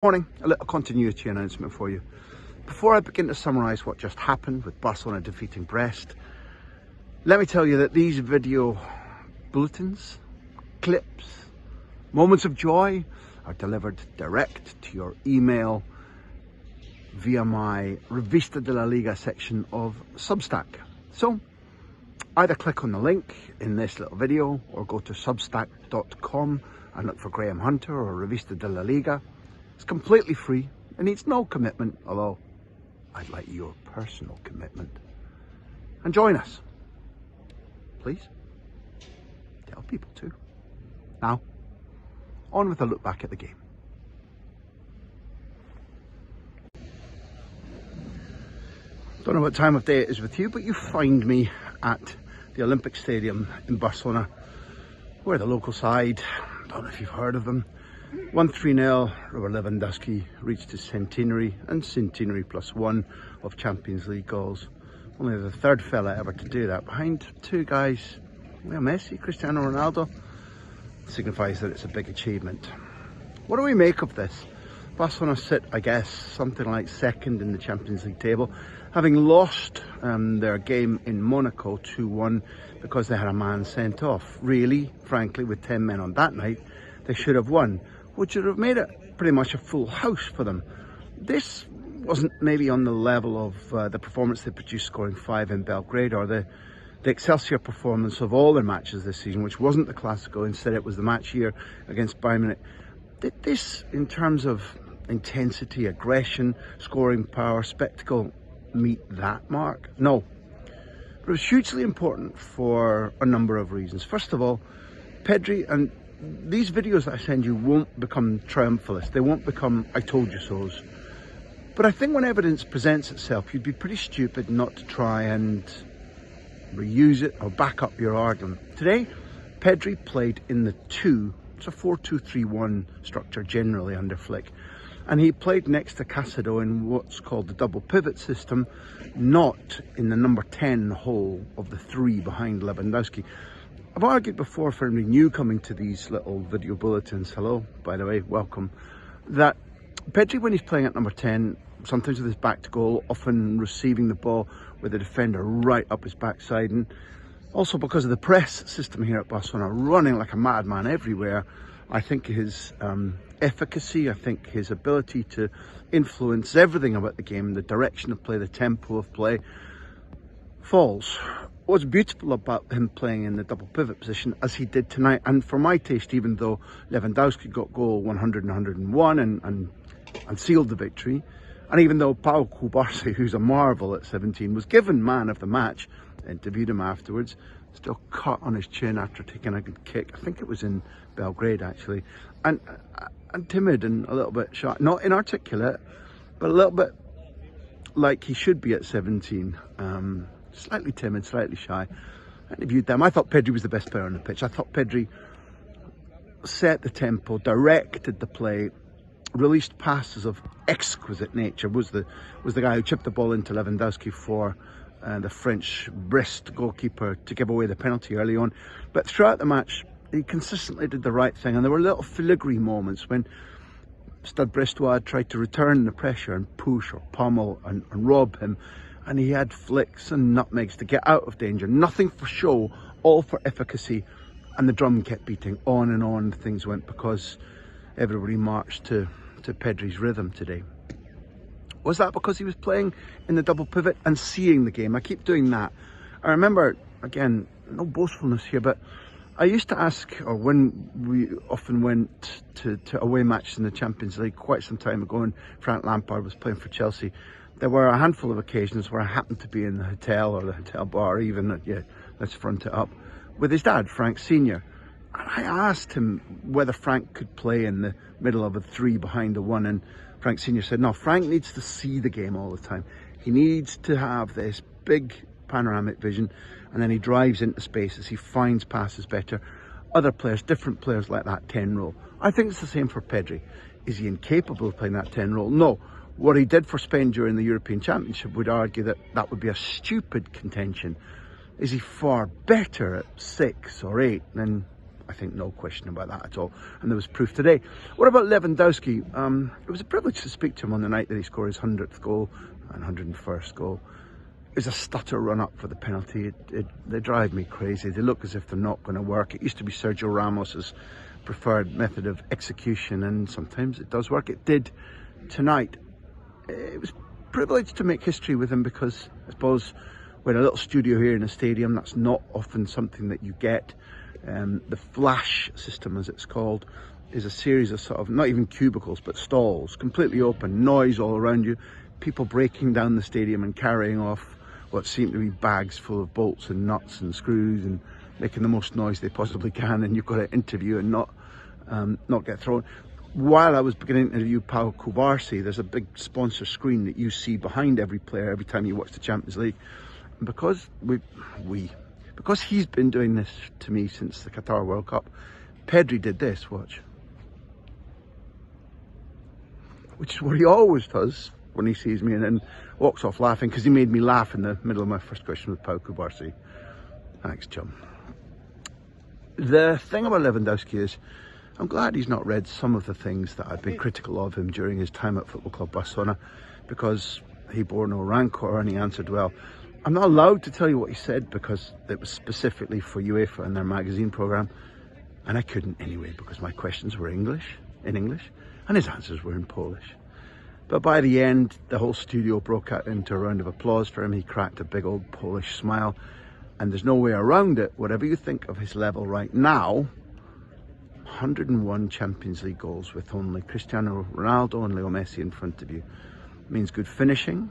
Morning, a little continuity announcement for you. Before I begin to summarise what just happened with Barcelona defeating Brest, let me tell you that these video bulletins, clips, moments of joy are delivered direct to your email via my Revista de la Liga section of Substack. So either click on the link in this little video or go to substack.com and look for Graham Hunter or Revista de la Liga. It's completely free. It needs no commitment, although I'd like your personal commitment. And join us. Please. Tell people too. Now, on with a look back at the game. Don't know what time of day it is with you, but you find me at the Olympic Stadium in Barcelona, where the local side, don't know if you've heard of them, 1-3-0, Robert Lewandowski reached his centenary and centenary +1 of Champions League goals. Only the third fella ever to do that, behind two guys, Messi, Cristiano Ronaldo. Signifies that it's a big achievement. What do we make of this? Barcelona sit, I guess, something like second in the Champions League table, having lost their game in Monaco 2-1 because they had a man sent off. Really, frankly, with 10 men on that night, they should have won, which would have made it pretty much a full house for them. This wasn't maybe on the level of the performance they produced scoring 5 in Belgrade, or the Excelsior performance of all their matches this season, which wasn't the Clásico, instead it was the match here against Bayern Munich. Did this, in terms of intensity, aggression, scoring power, spectacle, meet that mark? No. But it was hugely important for a number of reasons. First of all, Pedri, and these videos that I send you won't become triumphalist. They won't become I told you so's. But I think when evidence presents itself, you'd be pretty stupid not to try and reuse it or back up your argument. Today, Pedri played in the 2. It's a 4-2-3-1 structure generally under Flick. And he played next to Casado in what's called the double pivot system, not in the number 10 hole of the 3 behind Lewandowski. I've argued before for anybody new coming to these little video bulletins, hello, by the way, welcome, that Pedri, when he's playing at number 10, sometimes with his back to goal, often receiving the ball with the defender right up his backside, and also because of the press system here at Barcelona, running like a madman everywhere, I think his efficacy, I think his ability to influence everything about the game, the direction of play, the tempo of play, falls. What's beautiful about him playing in the double pivot position, as he did tonight, and for my taste, even though Lewandowski got goal 100 and 101 and sealed the victory, and even though Pau Cubarsí, who's a marvel at 17, was given man of the match, interviewed him afterwards, still cut on his chin after taking a good kick. I think it was in Belgrade actually, and timid and a little bit shy, not inarticulate, but a little bit like he should be at 17. Slightly timid, slightly shy. I interviewed them. I thought Pedri was the best player on the pitch. I thought Pedri set the tempo, directed the play, released passes of exquisite nature. Was the guy who chipped the ball into Lewandowski for the French Brest goalkeeper to give away the penalty early on. But throughout the match, he consistently did the right thing, and there were little filigree moments when Stade Brestois tried to return the pressure and push or pummel and rob him, and he had flicks and nutmegs to get out of danger. Nothing for show, all for efficacy, and the drum kept beating. On and on things went because everybody marched to Pedri's rhythm today. Was that because he was playing in the double pivot and seeing the game? I keep doing that. I remember, again, no boastfulness here, but I used to ask, or when we often went to away matches in the Champions League quite some time ago, and Frank Lampard was playing for Chelsea, there were a handful of occasions where I happened to be in the hotel or the hotel bar, even, let's front it up, with his dad, Frank Sr. And I asked him whether Frank could play in the middle of a 3 behind a 1, and Frank Sr. said, no, Frank needs to see the game all the time. He needs to have this big panoramic vision, and then he drives into spaces, he finds passes better. Other players, different players like that 10 role. I think it's the same for Pedri. Is he incapable of playing that 10 role? No. What he did for Spain during the European Championship would argue that that would be a stupid contention. Is he far better at 6 or 8? Then I think no question about that at all. And there was proof today. What about Lewandowski? It was a privilege to speak to him on the night that he scored his 100th goal and 101st goal. It was a stutter run up for the penalty. They drive me crazy. They look as if they're not going to work. It used to be Sergio Ramos's preferred method of execution, and sometimes it does work. It did tonight. It was privileged to make history with him, because I suppose we're in a little studio here in a stadium. That's not often something that you get. The flash system, as it's called, is a series of sort of, not even cubicles, but stalls, completely open, noise all around you, people breaking down the stadium and carrying off what seem to be bags full of bolts and nuts and screws and making the most noise they possibly can, and you've got to interview and not get thrown. While I was beginning to interview Pau Cubarsí, there's a big sponsor screen that you see behind every player every time you watch the Champions League. And because because he's been doing this to me since the Qatar World Cup, Pedri did this, watch. Which is what he always does when he sees me, and then walks off laughing, because he made me laugh in the middle of my first question with Pau Cubarsí. Thanks, chum. The thing about Lewandowski is, I'm glad he's not read some of the things that I've been critical of him during his time at Football Club Barcelona, because he bore no rancor and he answered well. I'm not allowed to tell you what he said, because it was specifically for UEFA and their magazine programme, and I couldn't anyway, because my questions were in English, and his answers were in Polish. But by the end, the whole studio broke out into a round of applause for him. He cracked a big old Polish smile, and there's no way around it. Whatever you think of his level right now, 101 Champions League goals with only Cristiano Ronaldo and Leo Messi in front of you means good finishing,